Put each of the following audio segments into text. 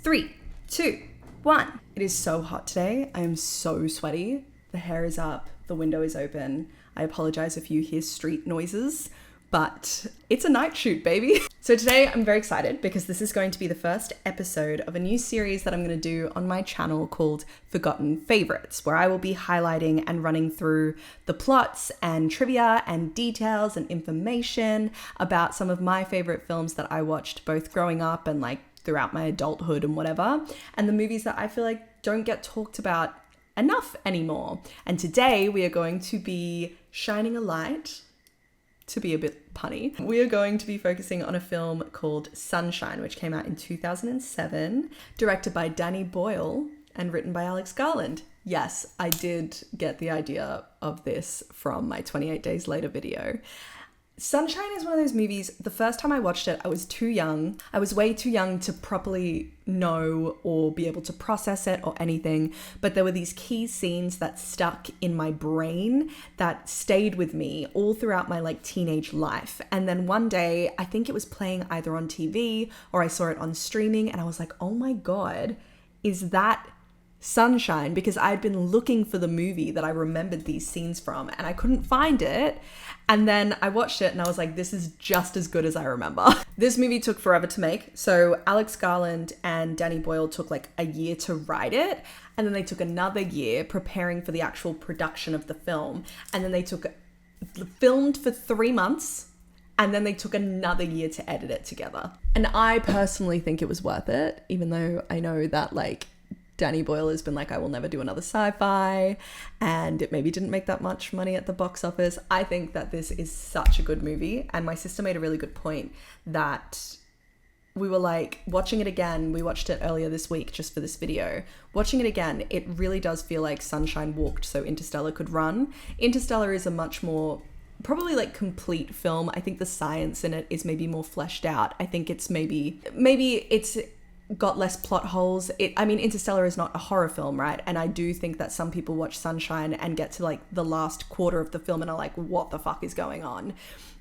3, 2, 1. It is so hot today. I am so sweaty. The hair is up. The window is open. I apologize if you hear street noises, but it's a night shoot, baby. So today I'm very excited because this is going to be the first episode of a new series that I'm going to do on my channel called Forgotten Favorites, where I will be highlighting and running through the plots and trivia and details and information about some of my favorite films that I watched both growing up and like throughout my adulthood and whatever, and the movies that I feel like don't get talked about enough anymore. And today we are going to be shining a light, to be a bit punny. We are going to be focusing on a film called Sunshine, which came out in 2007, directed by Danny Boyle and written by Alex Garland. Yes, I did get the idea of this from my 28 Days Later video. Sunshine is one of those movies, the first time I watched it, I was too young. I was way too young to properly know or be able to process it or anything, but there were these key scenes that stuck in my brain that stayed with me all throughout my like teenage life. And then one day, I think it was playing either on TV or I saw it on streaming and I was like, oh my God, is that Sunshine? Because I'd been looking for the movie that I remembered these scenes from and I couldn't find it. And then I watched it and I was like, this is just as good as I remember. This movie took forever to make. So Alex Garland and Danny Boyle took like a year to write it. And then they took another year preparing for the actual production of the film. And then they filmed for 3 months. And then they took another year to edit it together. And I personally think it was worth it, even though I know that like Danny Boyle has been like, I will never do another sci-fi, and it maybe didn't make that much money at the box office. I think that this is such a good movie, and my sister made a really good point that we were like, watching it again, we watched it earlier this week just for this video. Watching it again, it really does feel like Sunshine walked so Interstellar could run. Interstellar is a much more probably like complete film. I think the science in it is maybe more fleshed out. I think it's maybe it's got less plot holes. Interstellar is not a horror film, right? And I do think that some people watch Sunshine and get to like the last quarter of the film and are like, what the fuck is going on?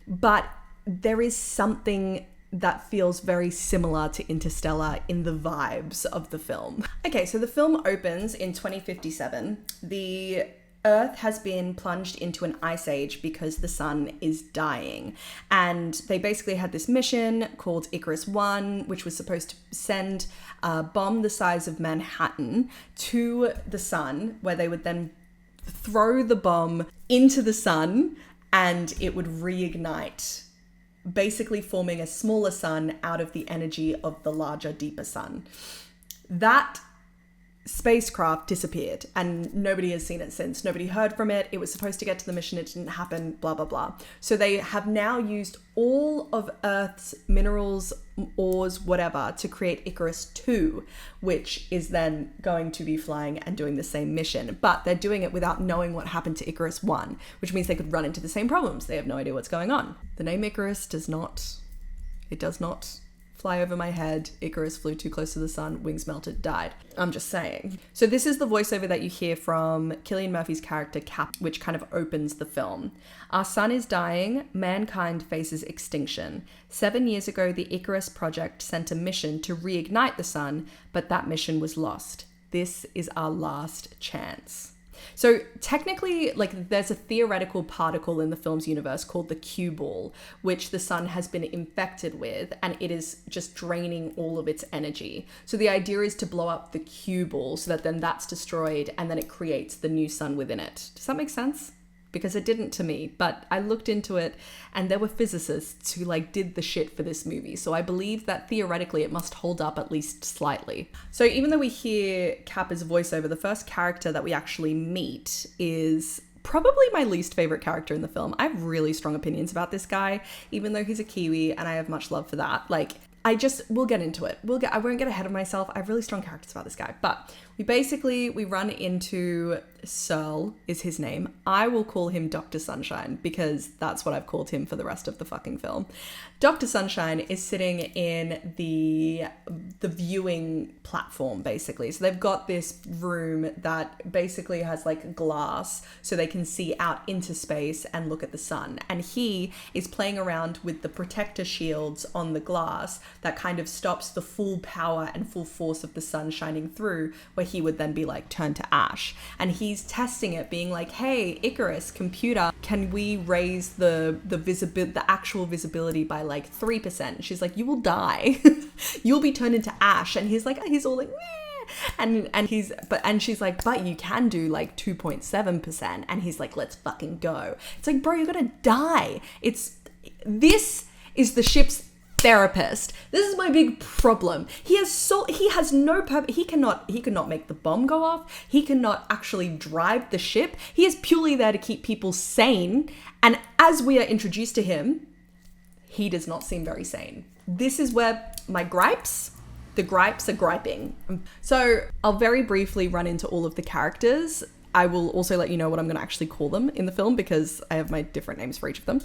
But there is something that feels very similar to Interstellar in the vibes of the film. Okay, so the film opens in 2057. The Earth has been plunged into an ice age because the sun is dying. And they basically had this mission called Icarus 1, which was supposed to send a bomb the size of Manhattan to the sun, where they would then throw the bomb into the sun and it would reignite, basically forming a smaller sun out of the energy of the larger, deeper sun. That spacecraft disappeared and nobody has seen it since. Nobody heard from it. It was supposed to get to the mission. It didn't happen, blah, blah, blah. So they have now used all of Earth's minerals, ores, whatever, to create Icarus 2, which is then going to be flying and doing the same mission. But they're doing it without knowing what happened to Icarus 1, which means they could run into the same problems. They have no idea what's going on. The name Icarus does not fly over my head. Icarus flew too close to the sun, wings melted, died. I'm just saying. So this is the voiceover that you hear from Cillian Murphy's character Cap, which kind of opens the film. Our sun is dying. Mankind faces extinction. 7 years ago, the Icarus project sent a mission to reignite the sun, but that mission was lost. This is our last chance. So technically, like, there's a theoretical particle in the film's universe called the cue ball, which the sun has been infected with, and it is just draining all of its energy. So the idea is to blow up the cue ball so that then that's destroyed and then it creates the new sun within it. Does that make sense? Because it didn't to me, but I looked into it and there were physicists who like did the shit for this movie. So I believe that theoretically it must hold up at least slightly. So even though we hear Kappa's voiceover, the first character that we actually meet is probably my least favorite character in the film. I have really strong opinions about this guy, even though he's a Kiwi and I have much love for that. Like, we'll get into it. I won't get ahead of myself. I have really strong characters about this guy, but we run into Searle is his name. I will call him Dr. Sunshine because that's what I've called him for the rest of the fucking film. Dr. Sunshine is sitting in the viewing platform, basically. So they've got this room that basically has like glass so they can see out into space and look at the sun. And he is playing around with the protector shields on the glass that kind of stops the full power and full force of the sun shining through, where he would then be like turned to ash. And he's testing it, being like, hey, Icarus, computer, can we raise the actual visibility by like 3%? She's like, you will die. You'll be turned into ash. And he's like, he's all like, meh. And she's like, but you can do like 2.7%. And he's like, let's fucking go. It's like, bro, you're gonna die. This is the ship's therapist. This is my big problem. He has no purpose. He cannot make the bomb go off. He cannot actually drive the ship. He is purely there to keep people sane. And as we are introduced to him, he does not seem very sane. This is where the gripes are griping. So I'll very briefly run into all of the characters. I will also let you know what I'm going to actually call them in the film because I have my different names for each of them.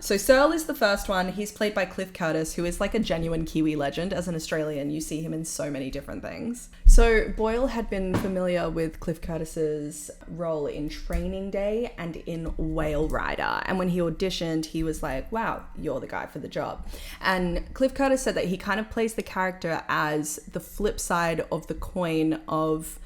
So Searle is the first one. He's played by Cliff Curtis, who is like a genuine Kiwi legend. As an Australian, you see him in so many different things. So Boyle had been familiar with Cliff Curtis's role in Training Day and in Whale Rider. And when he auditioned, he was like, wow, you're the guy for the job. And Cliff Curtis said that he kind of plays the character as the flip side of the coin of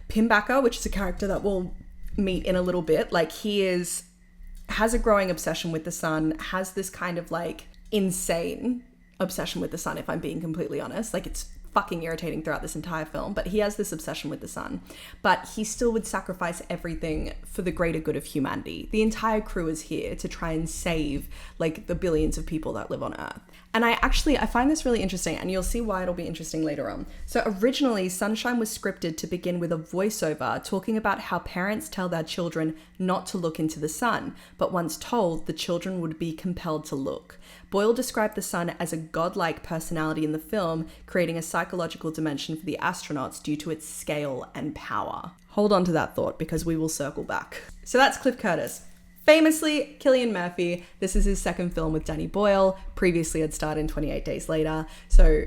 Pinbacker, which is a character that we'll meet in a little bit. Like, has a growing obsession with the sun, has this kind of like insane obsession with the sun, if I'm being completely honest. Like, it's fucking irritating throughout this entire film, but he has this obsession with the sun. But he still would sacrifice everything for the greater good of humanity. The entire crew is here to try and save like the billions of people that live on Earth. And I find this really interesting, and you'll see why it'll be interesting later on. So originally, Sunshine was scripted to begin with a voiceover talking about how parents tell their children not to look into the sun, but once told, the children would be compelled to look. Boyle described the sun as a godlike personality in the film, creating a psychological dimension for the astronauts due to its scale and power. Hold on to that thought because we will circle back. So that's Cliff Curtis. Famously, Cillian Murphy. This is his second film with Danny Boyle. Previously had starred in 28 Days Later. So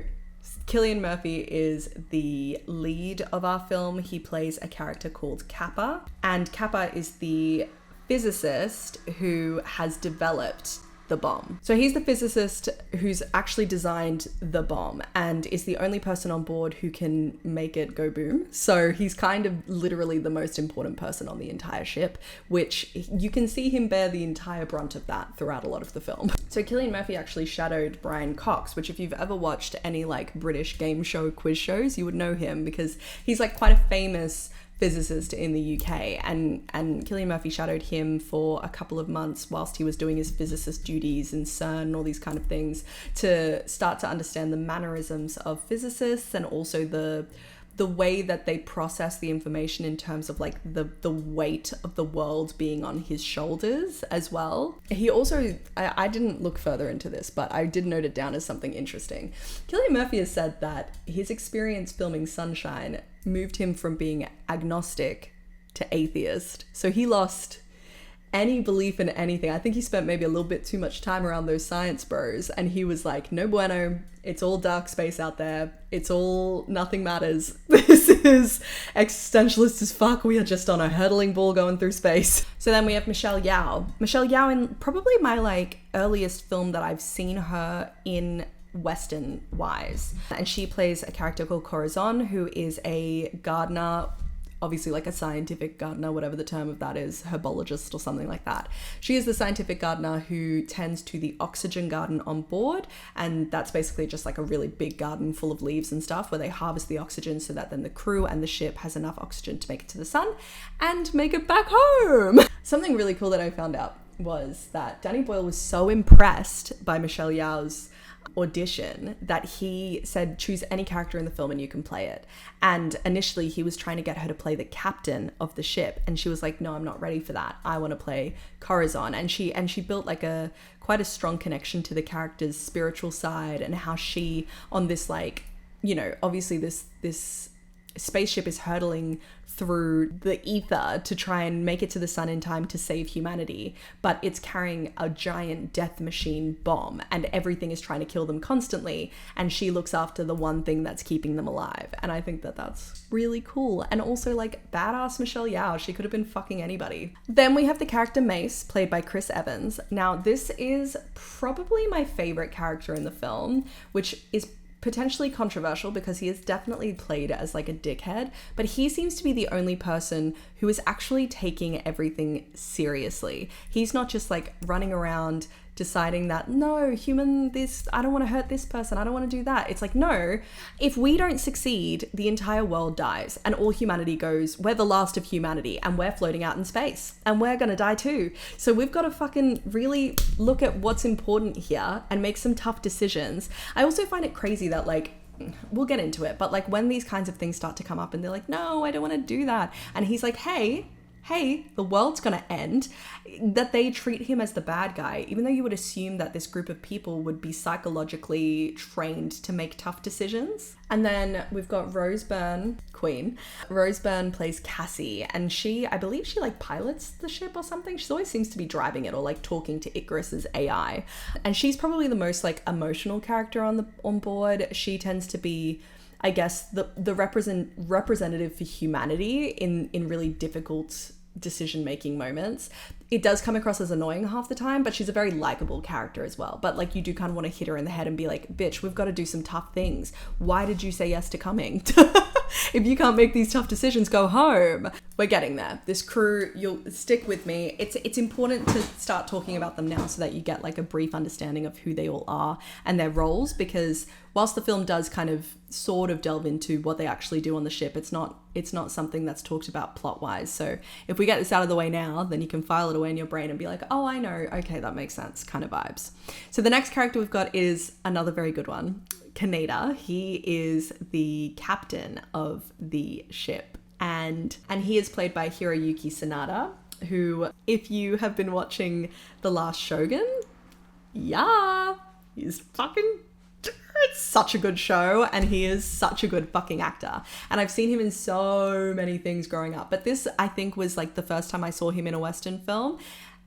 Cillian Murphy is the lead of our film. He plays a character called Kappa. And Kappa is the physicist who has developed the bomb. So he's the physicist who's actually designed the bomb and is the only person on board who can make it go boom. So he's kind of literally the most important person on the entire ship, which you can see him bear the entire brunt of that throughout a lot of the film. So Cillian Murphy actually shadowed Brian Cox, which if you've ever watched any like British game show quiz shows, you would know him because he's like quite a famous physicist in the UK, and Cillian Murphy shadowed him for a couple of months whilst he was doing his physicist duties in CERN and all these kind of things to start to understand the mannerisms of physicists and also the way that they process the information in terms of like the weight of the world being on his shoulders as well. He also, I didn't look further into this, but I did note it down as something interesting. Cillian Murphy has said that his experience filming Sunshine moved him from being agnostic to atheist. So he lost any belief in anything. I think he spent maybe a little bit too much time around those science bros and he was like, no bueno, it's all dark space out there. It's all, nothing matters. This is existentialist as fuck. We are just on a hurtling ball going through space. So then we have Michelle Yeoh. Michelle Yeoh in probably my like earliest film that I've seen her in Western wise. And she plays a character called Corazon, who is a gardener, obviously like a scientific gardener, whatever the term of that is, herbologist or something like that. She is the scientific gardener who tends to the oxygen garden on board, and that's basically just like a really big garden full of leaves and stuff where they harvest the oxygen so that then the crew and the ship has enough oxygen to make it to the sun and make it back home. Something really cool that I found out was that Danny Boyle was so impressed by Michelle Yeoh's audition that he said, choose any character in the film and you can play it. And initially he was trying to get her to play the captain of the ship, and she was like, no, I'm not ready for that. I want to play Corazon. And she built like quite a strong connection to the character's spiritual side and how she, on this like, you know, obviously this spaceship is hurtling through the ether to try and make it to the sun in time to save humanity, but it's carrying a giant death machine bomb and everything is trying to kill them constantly, and she looks after the one thing that's keeping them alive. And I think that that's really cool. And also like badass Michelle Yeoh, she could have been fucking anybody. Then we have the character Mace, played by Chris Evans. Now this is probably my favorite character in the film, which is potentially controversial because he is definitely played as like a dickhead, but he seems to be the only person who is actually taking everything seriously. He's not just like running around deciding that, no, I don't want to hurt this person, I don't want to do that. It's like, no, if we don't succeed, the entire world dies and all humanity goes, we're the last of humanity and we're floating out in space and we're gonna die too. So we've got to fucking really look at what's important here and make some tough decisions. I also find it crazy that like, we'll get into it, but like when these kinds of things start to come up and they're like, no, I don't want to do that. And he's like, hey, the world's gonna end, that they treat him as the bad guy, even though you would assume that this group of people would be psychologically trained to make tough decisions. And then we've got Rose Byrne, Queen. Rose Byrne plays Cassie, and I believe she like pilots the ship or something. She always seems to be driving it or like talking to Icarus's AI. And she's probably the most like emotional character on board. She tends to be, I guess, the representative for humanity in really difficult decision-making moments. It does come across as annoying half the time, but she's a very likable character as well. But like, you do kind of want to hit her in the head and be like, bitch, we've got to do some tough things. Why did you say yes to coming? If you can't make these tough decisions, go home. We're getting there. This crew, you'll stick with me. It's important to start talking about them now so that you get like a brief understanding of who they all are and their roles, because whilst the film does kind of sort of delve into what they actually do on the ship, it's not something that's talked about plot-wise. So if we get this out of the way now, then you can file it away in your brain and be like, oh, I know, okay, that makes sense, kind of vibes. So the next character we've got is another very good one, Kaneda. He is the captain of the ship, and he is played by Hiroyuki Sanada, who, if you have been watching The Last Shogun, yeah, he's fucking... It's such a good show, and he is such a good fucking actor. And I've seen him in so many things growing up, but this, I think, was like the first time I saw him in a Western film,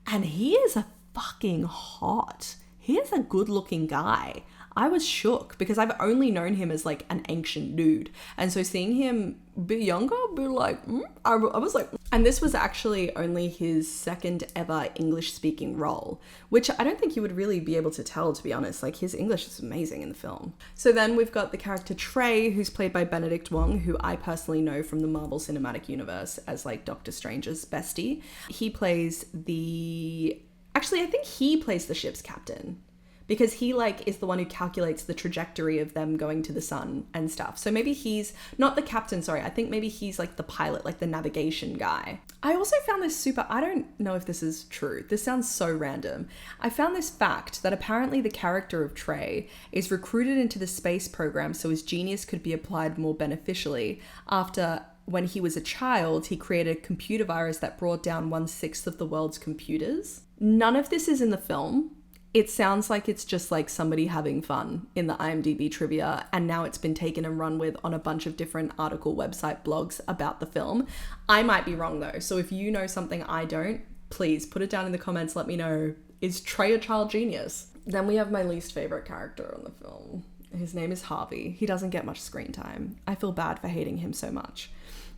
and he is a fucking hot. He is a good looking guy. I was shook because I've only known him as like an ancient dude. And so seeing him a bit younger, be like, I was like, and this was actually only his second ever English speaking role, which I don't think you would really be able to tell, to be honest. Like, his English is amazing in the film. So then we've got the character Trey, who's played by Benedict Wong, who I personally know from the Marvel Cinematic Universe as like Doctor Strange's bestie. He plays I think he plays the ship's captain, because he like is the one who calculates the trajectory of them going to the sun and stuff. So maybe he's not the captain, sorry. I think maybe he's like the pilot, like the navigation guy. I also found this I don't know if this is true. This sounds so random. I found this fact that apparently the character of Trey is recruited into the space program so his genius could be applied more beneficially after, when he was a child, he created a computer virus that brought down 1/6 of the world's computers. None of this is in the film. It sounds like it's just like somebody having fun in the IMDb trivia, and now it's been taken and run with on a bunch of different article website blogs about the film. I might be wrong though, so if you know something I don't, please put it down in the comments, let me know. Is Trey a child genius? Then we have my least favorite character in the film. His name is Harvey. He doesn't get much screen time. I feel bad for hating him so much,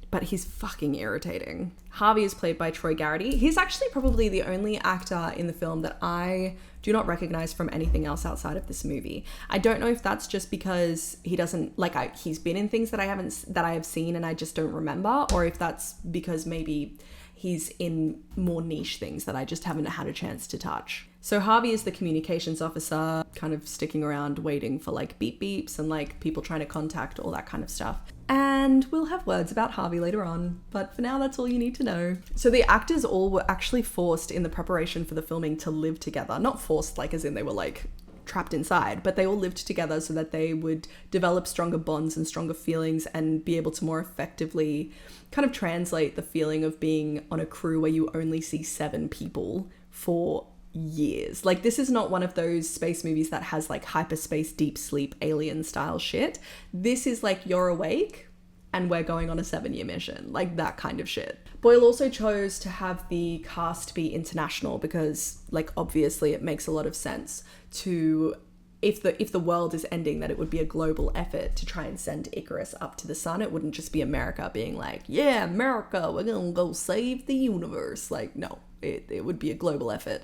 but he's fucking irritating. Harvey is played by Troy Garrity. He's actually probably the only actor in the film that I do not recognize from anything else outside of this movie. I don't know if that's just because he doesn't, like, he's been in things that I have seen and I just don't remember, or if that's because maybe he's in more niche things that I just haven't had a chance to touch. So Harvey is the communications officer, kind of sticking around waiting for like beep beeps and like people trying to contact, all that kind of stuff. And we'll have words about Harvey later on, but for now that's all you need to know. So the actors all were actually forced in the preparation for the filming to live together. Not forced like as in they were like trapped inside, but they all lived together so that they would develop stronger bonds and stronger feelings and be able to more effectively kind of translate the feeling of being on a crew where you only see 7 people for years. Like, this is not one of those space movies that has like hyperspace deep sleep alien style shit. This is like, you're awake and we're going on a 7-year mission, like that kind of shit. Boyle also chose to have the cast be international because, like, obviously it makes a lot of sense to, if the world is ending, that it would be a global effort to try and send Icarus up to the sun. It wouldn't just be America being like, yeah, America, we're gonna go save the universe. Like, no, it would be a global effort.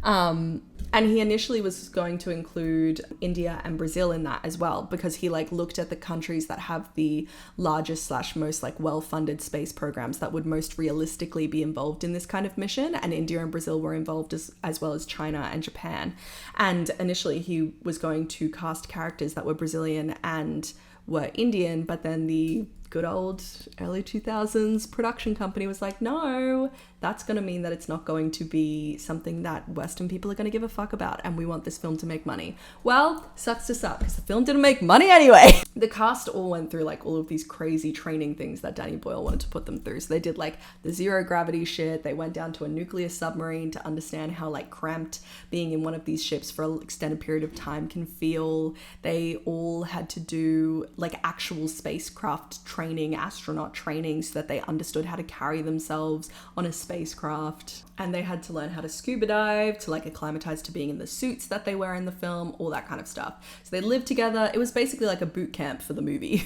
And he initially was going to include India and Brazil in that as well, because he like looked at the countries that have the largest / most like well-funded space programs that would most realistically be involved in this kind of mission. And India and Brazil were involved as well as China and Japan. And initially he was going to cast characters that were Brazilian and were Indian, but then the good old early 2000s production company was like, no, that's going to mean that it's not going to be something that Western people are going to give a fuck about, and we want this film to make money. Well, sucks to suck, because the film didn't make money anyway. The cast all went through like all of these crazy training things that Danny Boyle wanted to put them through. So they did like the zero gravity shit. They went down to a nuclear submarine to understand how like cramped being in one of these ships for an extended period of time can feel. They all had to do like actual spacecraft training, astronaut training, so that they understood how to carry themselves on a spacecraft. And they had to learn how to scuba dive, to like acclimatize to being in the suits that they wear in the film, all that kind of stuff. So they lived together. It was basically like a boot camp for the movie.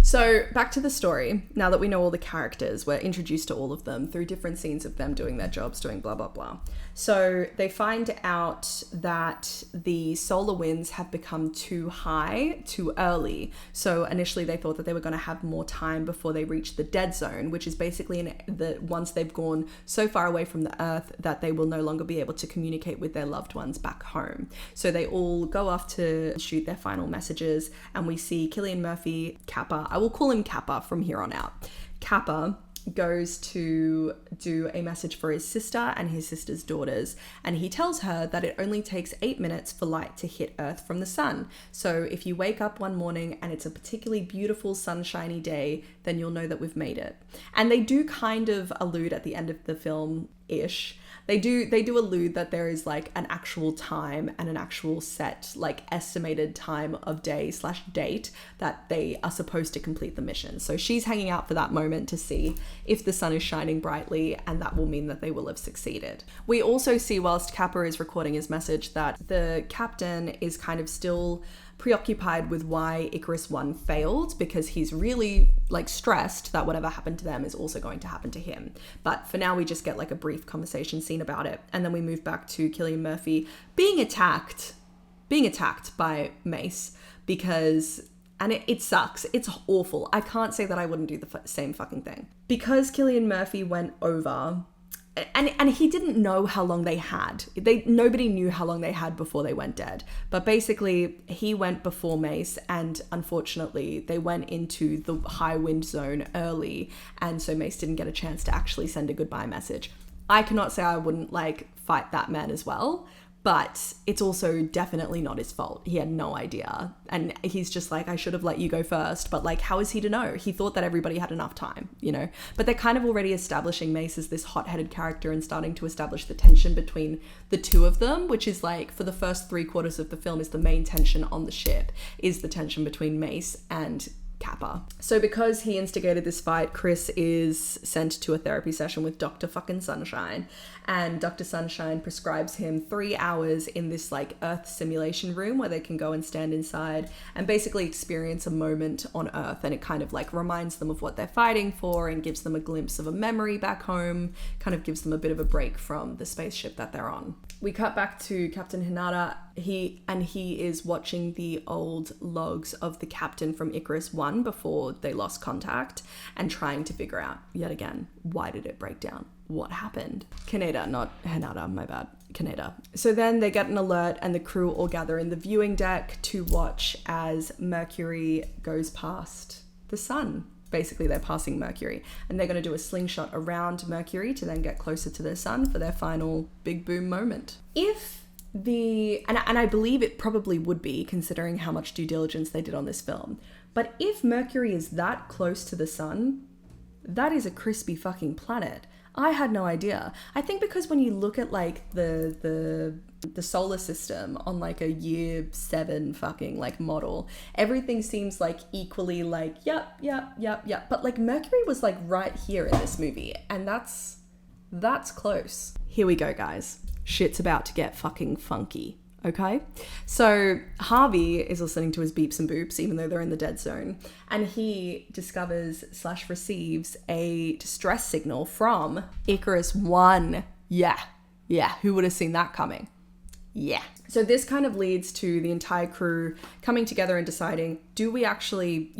So back to the story. Now that we know all the characters, we're introduced to all of them through different scenes of them doing their jobs, doing blah, blah, blah. So they find out that the solar winds have become too high too early. So initially they thought that they were going to have more time before they reach the dead zone, which is basically once they've gone so far away from the Earth that they will no longer be able to communicate with their loved ones back home. So they all go off to shoot their final messages, and we see Cillian Murphy, Kappa. I will call him Kappa from here on out. Kappa goes to do a message for his sister and his sister's daughters, and he tells her that it only takes 8 minutes for light to hit Earth from the sun. So if you wake up one morning and it's a particularly beautiful sunshiny day, then you'll know that we've made it. And they do kind of allude at the end of the film-ish. They do allude that there is like an actual time and an actual set like estimated time of day / date that they are supposed to complete the mission. So she's hanging out for that moment to see if the sun is shining brightly, and that will mean that they will have succeeded. We also see, whilst Kappa is recording his message, that the captain is kind of still preoccupied with why Icarus 1 failed, because he's really like stressed that whatever happened to them is also going to happen to him. But for now we just get like a brief conversation scene about it, and then we move back to Cillian Murphy being attacked by Mace, because it sucks. It's awful. I can't say that I wouldn't do the same fucking thing. Because Cillian Murphy went over, and he didn't know how long they had. Nobody knew how long they had before they went dead. But basically, he went before Mace, and unfortunately, they went into the high wind zone early, and so Mace didn't get a chance to actually send a goodbye message. I cannot say I wouldn't like fight that man as well, but it's also definitely not his fault. He had no idea. And he's just like, I should have let you go first. But like, how is he to know? He thought that everybody had enough time, you know? But they're kind of already establishing Mace as this hot-headed character and starting to establish the tension between the two of them, which is like, for the first 3/4 of the film, is the main tension on the ship, is the tension between Mace and Kappa. So because he instigated this fight, Chris is sent to a therapy session with Dr. fucking Sunshine, and Dr. Sunshine prescribes him 3 hours in this like Earth simulation room where they can go and stand inside and basically experience a moment on Earth, and it kind of like reminds them of what they're fighting for and gives them a glimpse of a memory back home, kind of gives them a bit of a break from the spaceship that they're on. We cut back to Captain Hinata. He is watching the old logs of the captain from Icarus 1 before they lost contact, and trying to figure out, yet again, why did it break down? What happened? Kaneda, not Hinata, my bad. Kaneda. So then they get an alert, and the crew all gather in the viewing deck to watch as Mercury goes past the sun. Basically, they're passing Mercury, and they're going to do a slingshot around Mercury to then get closer to the sun for their final big boom moment. And I believe it probably would be, considering how much due diligence they did on this film, but if Mercury is that close to the sun, that is a crispy fucking planet. I had no idea. I think because when you look at like the the solar system on like a year 7 fucking like model, everything seems like equally like, yep. But like Mercury was like right here in this movie, and that's close. Here we go, guys. Shit's about to get fucking funky. Okay, so Harvey is listening to his beeps and boops, even though they're in the dead zone, and he discovers / receives a distress signal from Icarus 1. Yeah, who would have seen that coming? Yeah. So this kind of leads to the entire crew coming together and deciding, do we actually,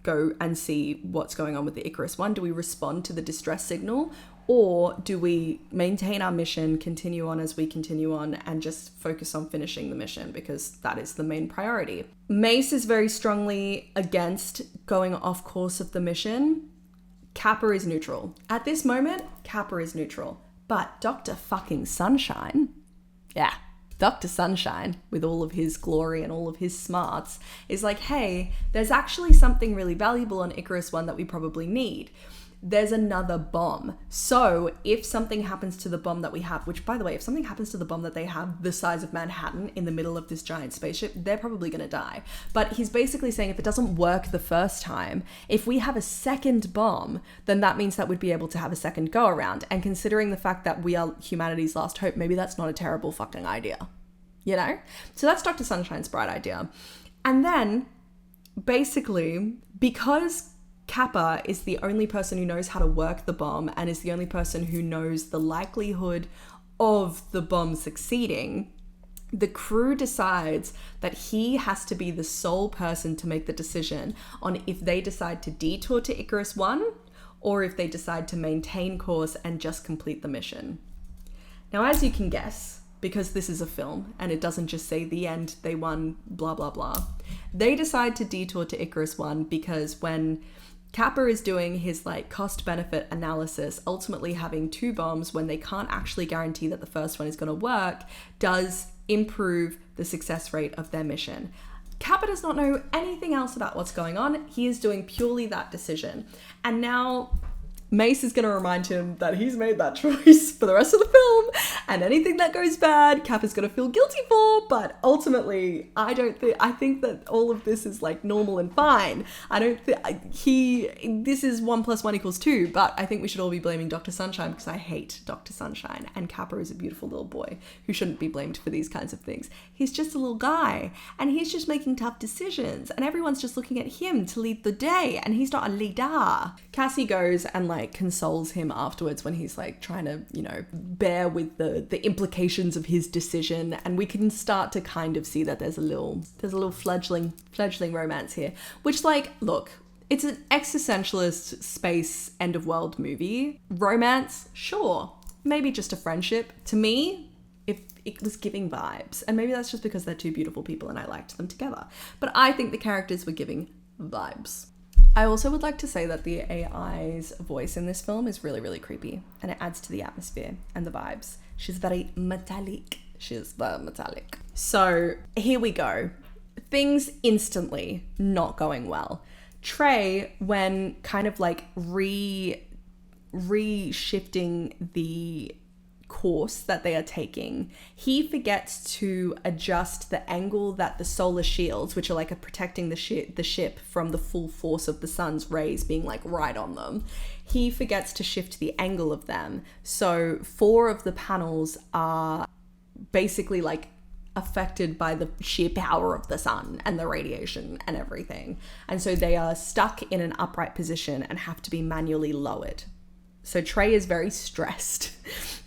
go and see what's going on with the Icarus 1? Do we respond to the distress signal? Or do we maintain our mission, continue on as we continue on, and just focus on finishing the mission, because that is the main priority? Mace is very strongly against going off course of the mission. Kappa is neutral. At this moment, Kappa is neutral. But Dr. fucking Sunshine, Dr. Sunshine, with all of his glory and all of his smarts, is like, hey, there's actually something really valuable on Icarus 1 that we probably need. There's another bomb. So if something happens to the bomb that we have, which by the way, if something happens to the bomb that they have the size of Manhattan in the middle of this giant spaceship, they're probably going to die. But he's basically saying if it doesn't work the first time, if we have a second bomb, then that means that we'd be able to have a second go around. And considering the fact that we are humanity's last hope, maybe that's not a terrible fucking idea. So that's Dr. Sunshine's bright idea. And then basically, because Kappa is the only person who knows how to work the bomb and is the only person who knows the likelihood of the bomb succeeding, the crew decides that he has to be the sole person to make the decision on if they decide to detour to Icarus 1 or if they decide to maintain course and just complete the mission. Now, as you can guess, because this is a film and it doesn't just say the end, they won, blah, blah, blah, they decide to detour to Icarus 1 because when Kappa is doing his like cost-benefit analysis, ultimately having 2 bombs when they can't actually guarantee that the first one is going to work does improve the success rate of their mission. Kappa does not know anything else about what's going on. He is doing purely that decision. And now Mace is going to remind him that he's made that choice for the rest of the film, and anything that goes bad, Kappa's going to feel guilty for, but ultimately, I think that all of this is like normal and fine. This is 1 + 1 = 2, but I think we should all be blaming Dr. Sunshine because I hate Dr. Sunshine, and Kappa is a beautiful little boy who shouldn't be blamed for these kinds of things. He's just a little guy, and he's just making tough decisions, and everyone's just looking at him to lead the day, and he's not a leader. Cassie goes and like consoles him afterwards when he's like trying to, bear with the implications of his decision, and we can start to kind of see that there's a little fledgling romance here, which like, look, it's an existentialist space end of world movie. Romance, sure. Maybe just a friendship. To me, it was giving vibes, and maybe that's just because they're 2 beautiful people and I liked them together, but I think the characters were giving vibes. I also would like to say that the AI's voice in this film is really, really creepy, and it adds to the atmosphere and the vibes. She's very metallic. So here we go. Things instantly not going well. Trey, when kind of like reshifting the course that they are taking, he forgets to adjust the angle that the solar shields, which are like protecting the ship from the full force of the sun's rays being like right on them, he forgets to shift the angle of them. So 4 of the panels are basically like affected by the sheer power of the sun and the radiation and everything, and so they are stuck in an upright position and have to be manually lowered. So Trey is very stressed.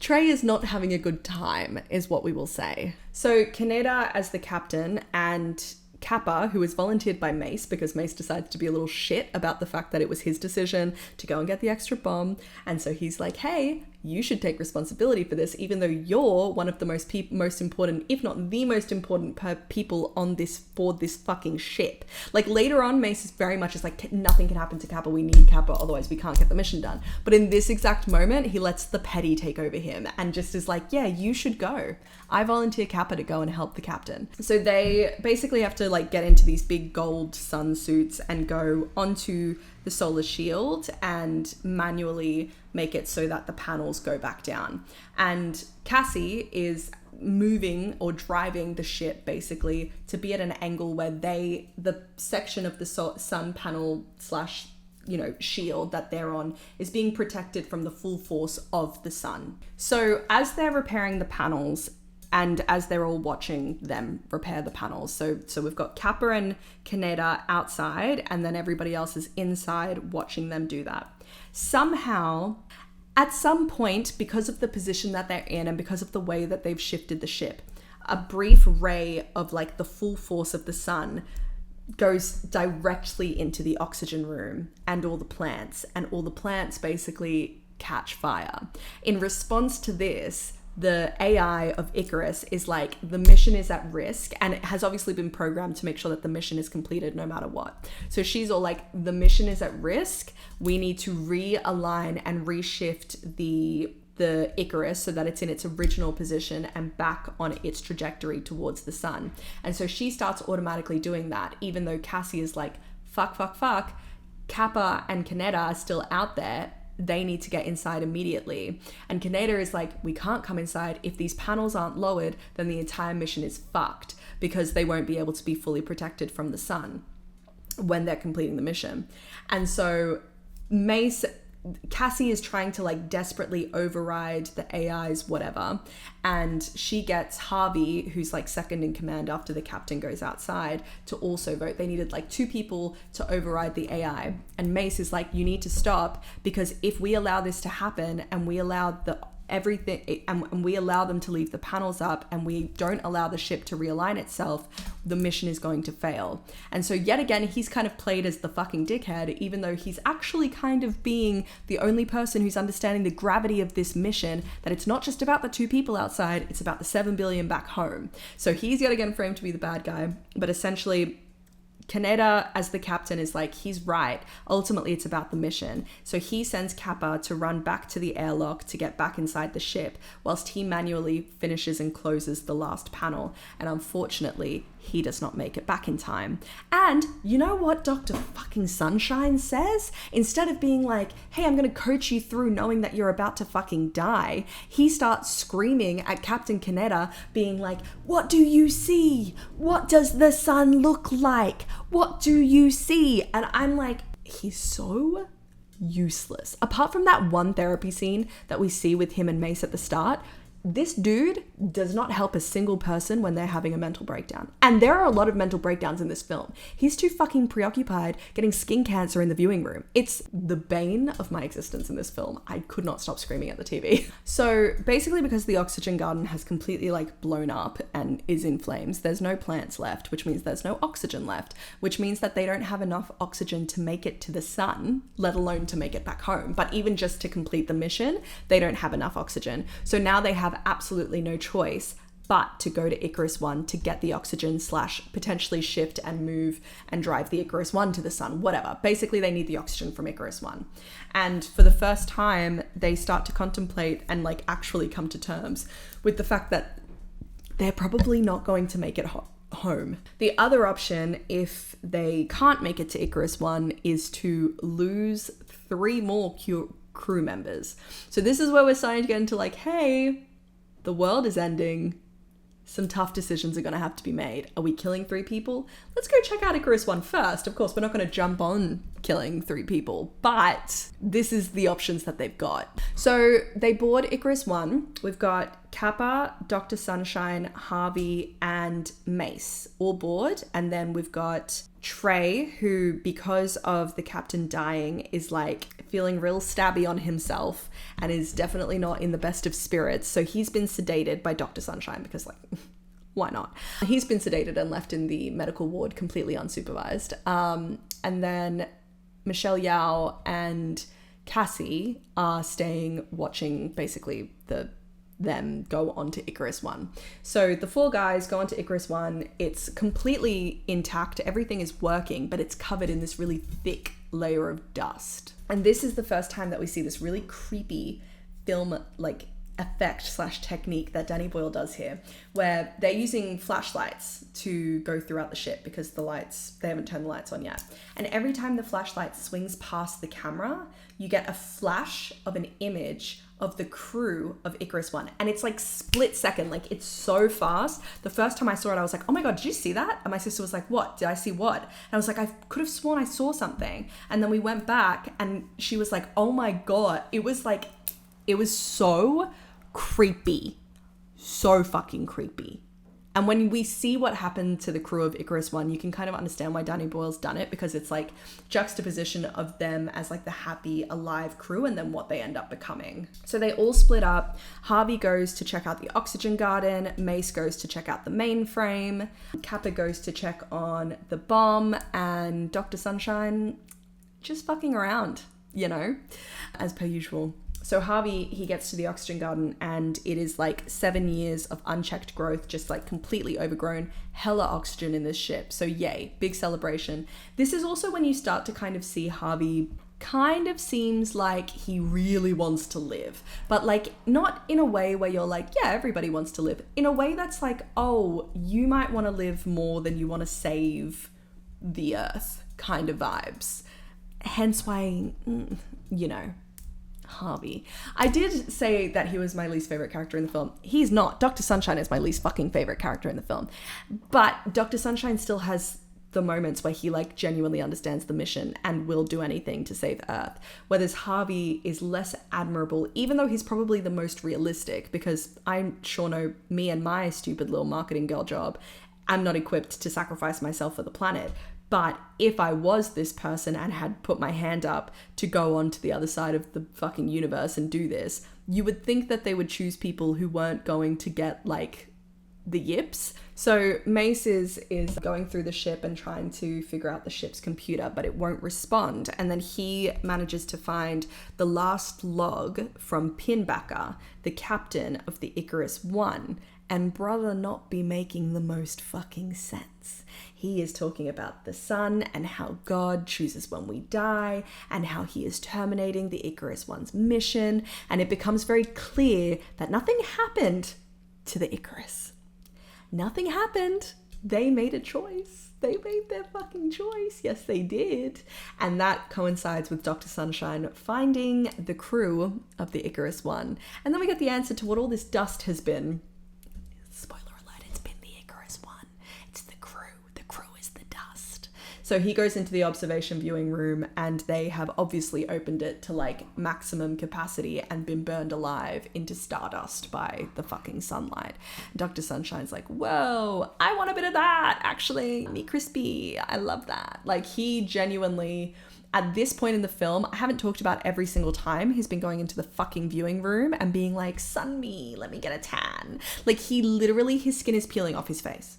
Trey is not having a good time, is what we will say. So Kaneda as the captain and Kappa, who is volunteered by Mace because Mace decides to be a little shit about the fact that it was his decision to go and get the extra bomb. And so he's like, hey, you should take responsibility for this, even though you're one of the most important, if not the most important people on this board, this fucking ship. Like later on, Mace is very much like, nothing can happen to Kappa. We need Kappa, otherwise we can't get the mission done. But in this exact moment, he lets the petty take over him and just is like, yeah, you should go. I volunteer Kappa to go and help the captain. So they basically have to like get into these big gold sun suits and go onto the solar shield and manually make it so that the panels go back down. And Cassie is moving or driving the ship basically to be at an angle where the section of the sun panel slash, shield that they're on is being protected from the full force of the sun. So as they're repairing the panels, and as they're all watching them repair the panels, so we've got Kappa and Kaneda outside, and then everybody else is inside watching them do that. Somehow, at some point, because of the position that they're in and because of the way that they've shifted the ship, a brief ray of like the full force of the sun goes directly into the oxygen room and all the plants basically catch fire. In response to this, the AI of Icarus is like, the mission is at risk, and it has obviously been programmed to make sure that the mission is completed no matter what. So she's all like, the mission is at risk. We need to realign and reshift the Icarus so that it's in its original position and back on its trajectory towards the sun. And so she starts automatically doing that, even though Cassie is like, fuck. Kappa and Kaneda are still out there. They need to get inside immediately. And Kaneda is like, we can't come inside. If these panels aren't lowered, then the entire mission is fucked, because they won't be able to be fully protected from the sun when they're completing the mission. And so Cassie is trying to like desperately override the AI's whatever, and she gets Harvey, who's like second in command after the captain goes outside, to also vote. They needed like 2 people to override the AI, and Mace is like, you need to stop, because if we allow this to happen and we allow and we allow them to leave the panels up and we don't allow the ship to realign itself, the mission is going to fail. And so yet again, he's kind of played as the fucking dickhead, even though he's actually kind of being the only person who's understanding the gravity of this mission, that it's not just about the 2 people outside, it's about the 7 billion back home. So he's yet again framed to be the bad guy, but essentially Kaneda as the captain is like, he's right. Ultimately, it's about the mission. So he sends Kappa to run back to the airlock to get back inside the ship, whilst he manually finishes and closes the last panel. And unfortunately, he does not make it back in time. And you know what Dr. fucking Sunshine says? Instead of being like, hey, I'm going to coach you through knowing that you're about to fucking die, he starts screaming at Captain Kaneda, being like, what do you see? What does the sun look like? What do you see? And I'm like, he's so useless. Apart from that one therapy scene that we see with him and Mace at the start, this dude does not help a single person when they're having a mental breakdown. And there are a lot of mental breakdowns in this film. He's too fucking preoccupied getting skin cancer in the viewing room. It's the bane of my existence in this film. I could not stop screaming at the TV. So basically, because the oxygen garden has completely like blown up and is in flames, there's no plants left, which means there's no oxygen left, which means that they don't have enough oxygen to make it to the sun, let alone to make it back home. But even just to complete the mission, they don't have enough oxygen. So now they have absolutely no choice but to go to Icarus 1 to get the oxygen / potentially shift and move and drive the Icarus 1 to the sun, whatever. Basically, they need the oxygen from Icarus 1. And for the first time, they start to contemplate and like actually come to terms with the fact that they're probably not going to make it home. The other option, if they can't make it to Icarus 1, is to lose 3 more crew members. So this is where we're starting to get into like, hey, the world is ending. Some tough decisions are going to have to be made. Are we killing 3 people? Let's go check out Icarus 1 first. Of course, we're not going to jump on killing 3 people, but this is the options that they've got. So they board Icarus 1. We've got Kappa, Dr. Sunshine, Harvey, and Mace all board. And then we've got Trey, who, because of the captain dying, is like feeling real stabby on himself and is definitely not in the best of spirits. So he's been sedated by Dr. Sunshine because, like, why not? He's been sedated and left in the medical ward completely unsupervised. And then Michelle Yeoh and Cassie are staying watching basically them go on to Icarus 1. So the 4 guys go on to Icarus 1. It's completely intact. Everything is working, but it's covered in this really thick layer of dust. And this is the first time that we see this really creepy film, like effect / technique that Danny Boyle does here, where they're using flashlights to go throughout the ship because they haven't turned the lights on yet. And every time the flashlight swings past the camera, you get a flash of an image of the crew of Icarus One. And it's like split second, like it's so fast. The first time I saw it, I was like, oh my God, did you see that? And my sister was like, what? Did I see what? And I was like, I could have sworn I saw something. And then we went back and she was like, oh my God. It was so creepy. So fucking creepy. And when we see what happened to the crew of Icarus One, you can kind of understand why Danny Boyle's done it, because it's like juxtaposition of them as like the happy, alive crew and then what they end up becoming. So they all split up. Harvey goes to check out the oxygen garden. Mace goes to check out the mainframe. Kappa goes to check on the bomb. And Dr. Sunshine just fucking around, as per usual. So Harvey, he gets to the oxygen garden and it is like 7 years of unchecked growth, just like completely overgrown, hella oxygen in this ship. So yay, big celebration. This is also when you start to kind of see Harvey kind of seems like he really wants to live, but like not in a way where you're like, yeah, everybody wants to live. In a way that's like, oh, you might want to live more than you want to save the earth kind of vibes. Hence why, Harvey. I did say that he was my least favorite character in the film. He's not. Dr. Sunshine is my least fucking favorite character in the film. But Dr. Sunshine still has the moments where he like genuinely understands the mission and will do anything to save Earth. Whereas Harvey is less admirable, even though he's probably the most realistic, because I sure know me and my stupid little marketing girl job, I'm not equipped to sacrifice myself for the planet. But if I was this person and had put my hand up to go on to the other side of the fucking universe and do this, you would think that they would choose people who weren't going to get like the yips. So Mace is going through the ship and trying to figure out the ship's computer, but it won't respond. And then he manages to find the last log from Pinbacker, the captain of the Icarus One. And brother not be making the most fucking sense. He is talking about the sun and how God chooses when we die and how he is terminating the Icarus One's mission. And it becomes very clear that nothing happened to the Icarus. Nothing happened. They made a choice. They made their fucking choice. Yes, they did. And that coincides with Dr. Sunshine finding the crew of the Icarus One. And then we get the answer to what all this dust has been. Spoiler alert, it's been the Icarus One. It's the crew. The crew is the dust. So he goes into the observation viewing room and they have obviously opened it to like maximum capacity and been burned alive into stardust by the fucking sunlight. Dr. Sunshine's like, whoa, I want a bit of that, actually. Me crispy. I love that. Like he genuinely... At this point in the film, I haven't talked about every single time he's been going into the fucking viewing room and being like, sun me, let me get a tan. Like he literally, his skin is peeling off his face.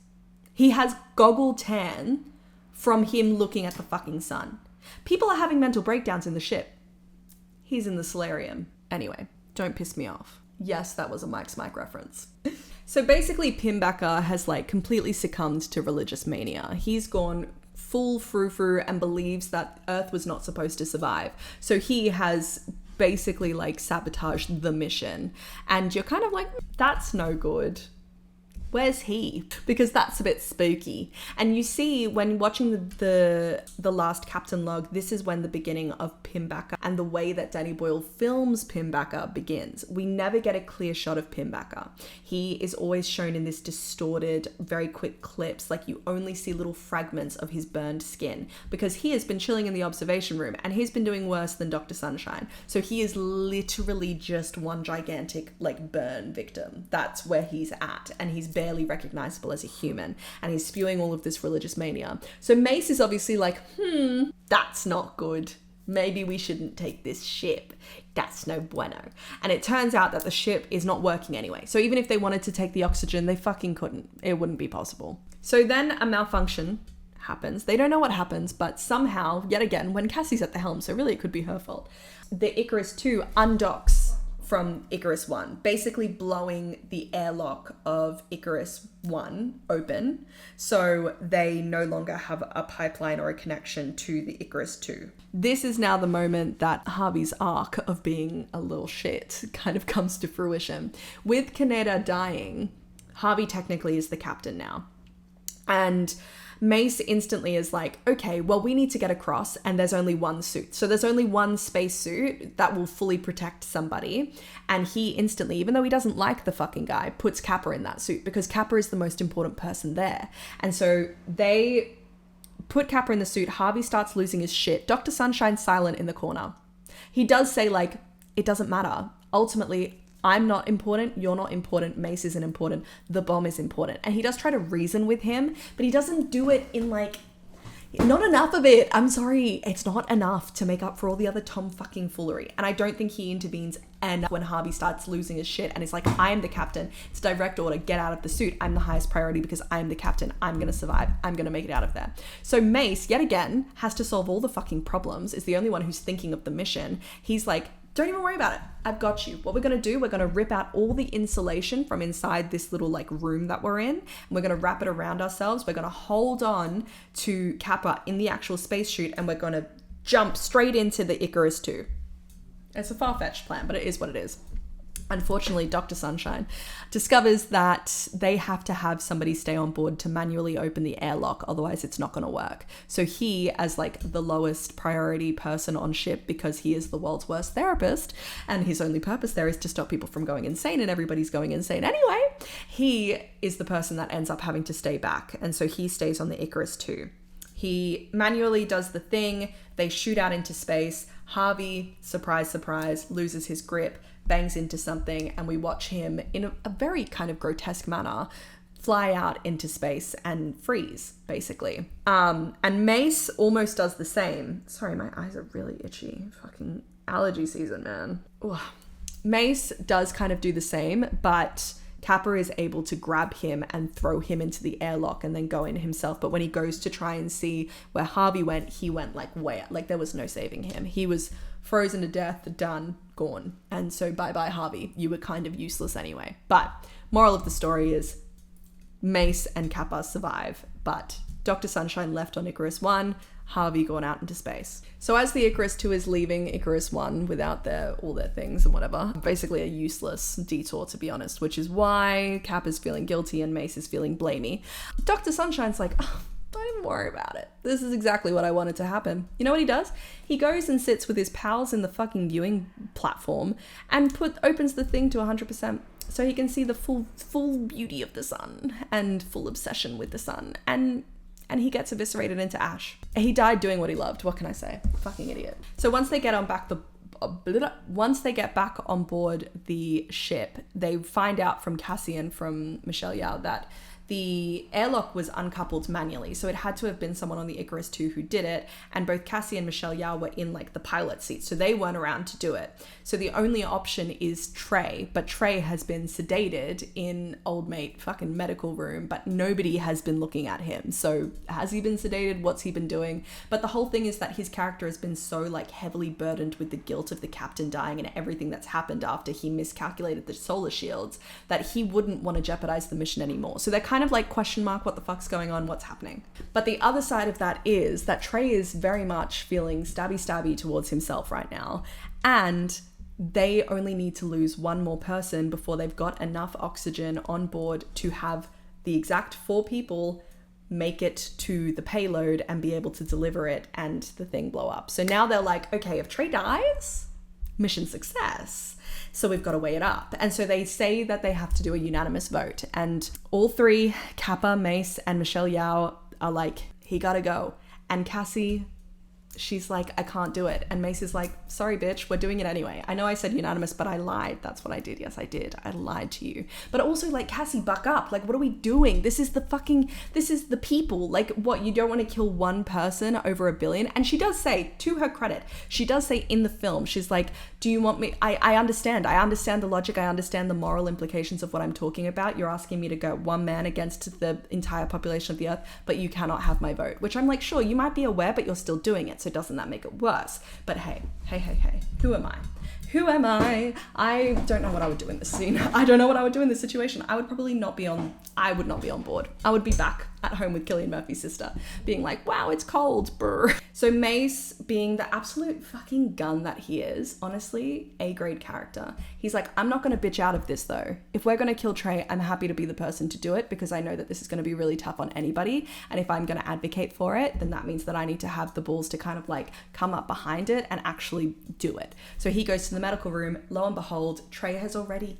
He has goggle tan from him looking at the fucking sun. People are having mental breakdowns in the ship. He's in the solarium. Anyway, don't piss me off. Yes, that was a Mike's Mike reference. So basically, Pinbacker has like completely succumbed to religious mania. He's gone full frou-frou and believes that Earth was not supposed to survive. So he has basically like sabotaged the mission. And you're kind of like, that's no good. Where's he? Because that's a bit spooky. And you see when watching the last Captain log, this is when the beginning of Pinbacker and the way that Danny Boyle films Pinbacker begins. We never get a clear shot of Pinbacker. He is always shown in this distorted, very quick clips, like you only see little fragments of his burned skin because he has been chilling in the observation room and he's been doing worse than Dr. Sunshine. So he is literally just one gigantic like burn victim. That's where he's at, and he's barely recognizable as a human, and he's spewing all of this religious mania. So Mace is obviously like, that's not good. Maybe we shouldn't take this ship. That's no bueno. And it turns out that the ship is not working anyway. So even if they wanted to take the oxygen, they fucking couldn't. It wouldn't be possible. So then a malfunction happens. They don't know what happens, but somehow, yet again, when Cassie's at the helm, so really it could be her fault, the Icarus 2 undocks from Icarus 1, basically blowing the airlock of Icarus 1 open, so they no longer have a pipeline or a connection to the Icarus 2. This is now the moment that Harvey's arc of being a little shit kind of comes to fruition. With Kaneda dying, Harvey technically is the captain now. And Mace instantly is like, okay, well, we need to get across, and there's only one suit. So there's only one space suit that will fully protect somebody. And he instantly, even though he doesn't like the fucking guy, puts Kappa in that suit because Kappa is the most important person there. And so they put Kappa in the suit. Harvey starts losing his shit. Dr. Sunshine's silent in the corner. He does say, like, it doesn't matter. Ultimately, I'm not important, you're not important, Mace isn't important, the bomb is important. And he does try to reason with him, but he doesn't do it in like, not enough of it. I'm sorry, it's not enough to make up for all the other Tom fucking foolery. And I don't think he intervenes enough when Harvey starts losing his shit and he's like, I am the captain, it's direct order, get out of the suit, I'm the highest priority because I'm the captain, I'm gonna survive, I'm gonna make it out of there. So Mace, yet again, has to solve all the fucking problems, is the only one who's thinking of the mission. He's like, don't even worry about it. I've got you. What we're going to do, we're going to rip out all the insulation from inside this little like room that we're in. And we're going to wrap it around ourselves. We're going to hold on to Kappa in the actual space chute and we're going to jump straight into the Icarus 2. It's a far-fetched plan, but it is what it is. Unfortunately, Dr. Sunshine discovers that they have to have somebody stay on board to manually open the airlock, otherwise it's not going to work. So he, as like the lowest priority person on ship, because he is the world's worst therapist, and his only purpose there is to stop people from going insane, and everybody's going insane anyway, he is the person that ends up having to stay back. And so he stays on the Icarus 2. He manually does the thing, they shoot out into space, Harvey, surprise, surprise, loses his grip, bangs into something, and we watch him in a very kind of grotesque manner fly out into space and freeze, basically. And Mace almost does the same. Sorry, my eyes are really itchy. Fucking allergy season, man. Ugh. Mace does kind of do the same, but Kappa is able to grab him and throw him into the airlock and then go in himself. But when he goes to try and see where Harvey went, he went like way out. Like there was no saving him. He was frozen to death, done, gone. And so bye-bye Harvey. You were kind of useless anyway. But moral of the story is Mace and Kappa survive, but Dr. Sunshine left on Icarus 1, Harvey gone out into space. So as the Icarus 2 is leaving Icarus 1 without all their things and whatever, basically a useless detour to be honest, which is why Kappa's feeling guilty and Mace is feeling blamey. Dr. Sunshine's like, oh, don't even worry about it. This is exactly what I wanted to happen. You know what he does? He goes and sits with his pals in the fucking viewing platform and opens the thing to 100%. So he can see the full beauty of the sun and full obsession with the sun. And he gets eviscerated into ash. He died doing what he loved. What can I say? Fucking idiot. So once they get back on board the ship, they find out from Cassie and from Michelle Yeoh that the airlock was uncoupled manually. So it had to have been someone on the Icarus 2 who did it. And both Cassie and Michelle Yeoh were in like the pilot seat. So they weren't around to do it. So the only option is Trey. But Trey has been sedated in old mate fucking medical room. But nobody has been looking at him. So has he been sedated? What's he been doing? But the whole thing is that his character has been so like heavily burdened with the guilt of the captain dying and everything that's happened after he miscalculated the solar shields that he wouldn't want to jeopardize the mission anymore. So they're kind of like question mark, what the fuck's going on, what's happening. But the other side of that is that Trey is very much feeling stabby towards himself right now, and they only need to lose one more person before they've got enough oxygen on board to have the exact 4 people make it to the payload and be able to deliver it and the thing blow up. So now they're like, okay, if Trey dies, mission success. So we've got to weigh it up. And so they say that they have to do a unanimous vote. And all 3, Kappa, Mace, and Michelle Yeoh, are like, he gotta go. And Cassie, she's like, I can't do it. And Mace is like, sorry, bitch, we're doing it anyway. I know I said unanimous, but I lied. That's what I did. Yes, I did. I lied to you. But also like, Cassie, buck up. Like, what are we doing? This is the people. Like, what, you don't want to kill one person over a billion? And she does say, to her credit, she does say in the film, she's like, do you want me? I understand the logic. I understand the moral implications of what I'm talking about. You're asking me to go one man against the entire population of the earth, but you cannot have my vote. Which I'm like, sure, you might be aware, but you're still doing it. So doesn't that make it worse? But hey, who am I? Who am I? I don't know what I would do in this scene. I don't know what I would do in this situation. I would probably not be on board. I would be back at home with Cillian Murphy's sister, being like, wow, it's cold, brr. So Mace, being the absolute fucking gun that he is, honestly, A-grade character. He's like, I'm not going to bitch out of this though. If we're going to kill Trey, I'm happy to be the person to do it because I know that this is going to be really tough on anybody. And if I'm going to advocate for it, then that means that I need to have the balls to kind of like come up behind it and actually do it. So he goes to the medical room. Lo and behold, Trey has already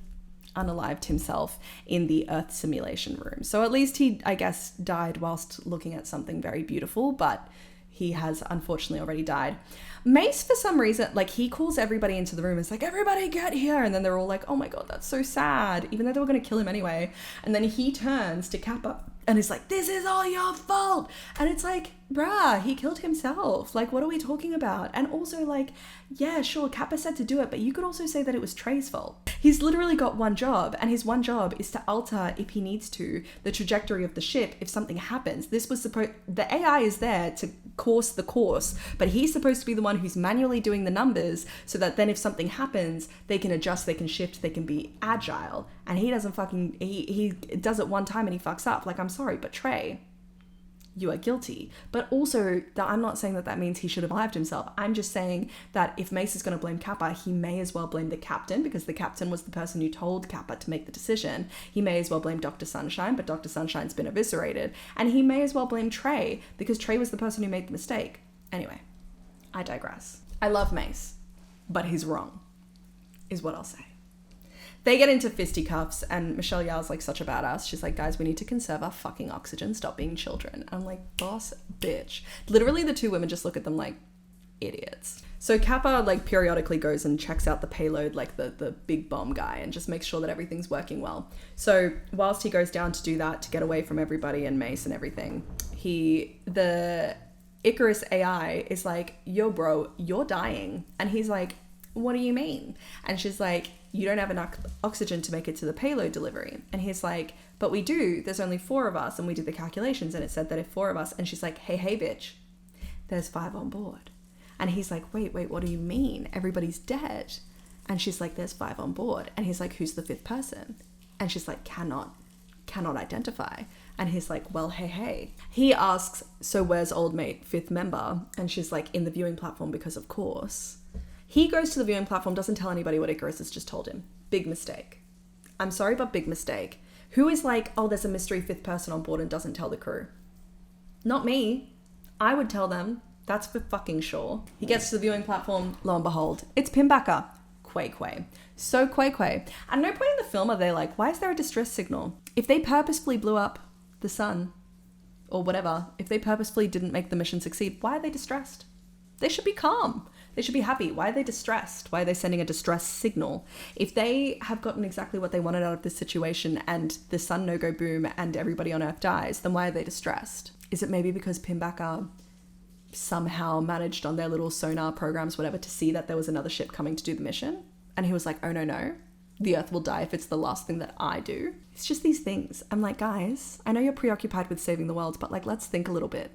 unalived himself in the Earth simulation room. So at least he, I guess, died whilst looking at something very beautiful, but he has unfortunately already died. Mace, for some reason, like he calls everybody into the room. It's like, everybody get here. And then they're all like, oh my God, that's so sad. Even though they were going to kill him anyway. And then he turns to Kappa and is like, this is all your fault. And it's like, bruh, he killed himself. Like, what are we talking about? And also like, yeah, sure, Kappa said to do it, but you could also say that it was Trey's fault. He's literally got one job, and his one job is to alter, if he needs to, the trajectory of the ship if something happens. The AI is there to course the course, but he's supposed to be the one who's manually doing the numbers so that then if something happens, they can adjust, they can shift, they can be agile. And he doesn't he does it one time and he fucks up. Like, I'm sorry, but Trey, you are guilty. But also, I'm not saying that means he should have lived himself. I'm just saying that if Mace is going to blame Kappa, he may as well blame the captain, because the captain was the person who told Kappa to make the decision. He may as well blame Dr. Sunshine, but Dr. Sunshine's been eviscerated. And he may as well blame Trey, because Trey was the person who made the mistake. Anyway, I digress. I love Mace, but he's wrong, is what I'll say. They get into fisticuffs and Michelle Yeoh's like such a badass. She's like, guys, we need to conserve our fucking oxygen. Stop being children. I'm like, boss bitch. Literally the two women just look at them like idiots. So Kappa like periodically goes and checks out the payload, like the big bomb guy, and just makes sure that everything's working well. So whilst he goes down to do that, to get away from everybody and Mace and everything, the Icarus AI is like, yo bro, you're dying. And he's like, what do you mean? And she's like, you don't have enough oxygen to make it to the payload delivery. And he's like, but we do. There's only 4 of us. And we did the calculations and it said that if 4 of us. And she's like, hey, bitch, there's 5 on board. And he's like, wait, what do you mean? Everybody's dead. And she's like, there's 5 on board. And he's like, who's the 5th person? And she's like, cannot identify. And he's like, well, hey. He asks, so where's old mate, 5th member? And she's like, in the viewing platform, because of course. He goes to the viewing platform, doesn't tell anybody what Icarus has just told him. Big mistake. I'm sorry, but big mistake. Who is like, oh, there's a mystery 5th person on board and doesn't tell the crew? Not me. I would tell them. That's for fucking sure. He gets to the viewing platform, lo and behold, it's Pinbacker. Quay. So Quay. At no point in the film are they like, why is there a distress signal? If they purposefully blew up the sun, or whatever, if they purposefully didn't make the mission succeed, why are they distressed? They should be calm. They should be happy. Why are they distressed? Why are they sending a distress signal? If they have gotten exactly what they wanted out of this situation and the sun no-go boom and everybody on Earth dies, then why are they distressed? Is it maybe because Pinbacker somehow managed on their little sonar programs, whatever, to see that there was another ship coming to do the mission? And he was like, oh, no. The Earth will die if it's the last thing that I do. It's just these things. I'm like, guys, I know you're preoccupied with saving the world, but like, let's think a little bit.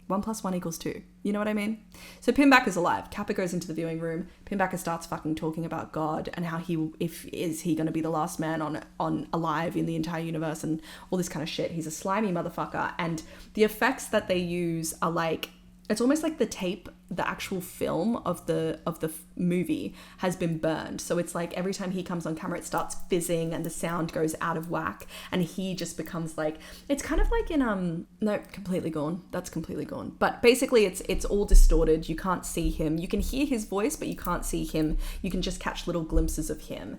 1 + 1 = 2. You know what I mean? So Pinbacker's alive. Kappa goes into the viewing room. Pinbacker starts fucking talking about God and how is he going to be the last man on alive in the entire universe and all this kind of shit. He's a slimy motherfucker. And the effects that they use are like, it's almost like the tape, the actual film of the movie has been burned. So it's like every time he comes on camera, it starts fizzing and the sound goes out of whack. And he just becomes like, it's kind of like in, no, completely gone. That's completely gone. But basically it's all distorted. You can't see him. You can hear his voice, but you can't see him. You can just catch little glimpses of him.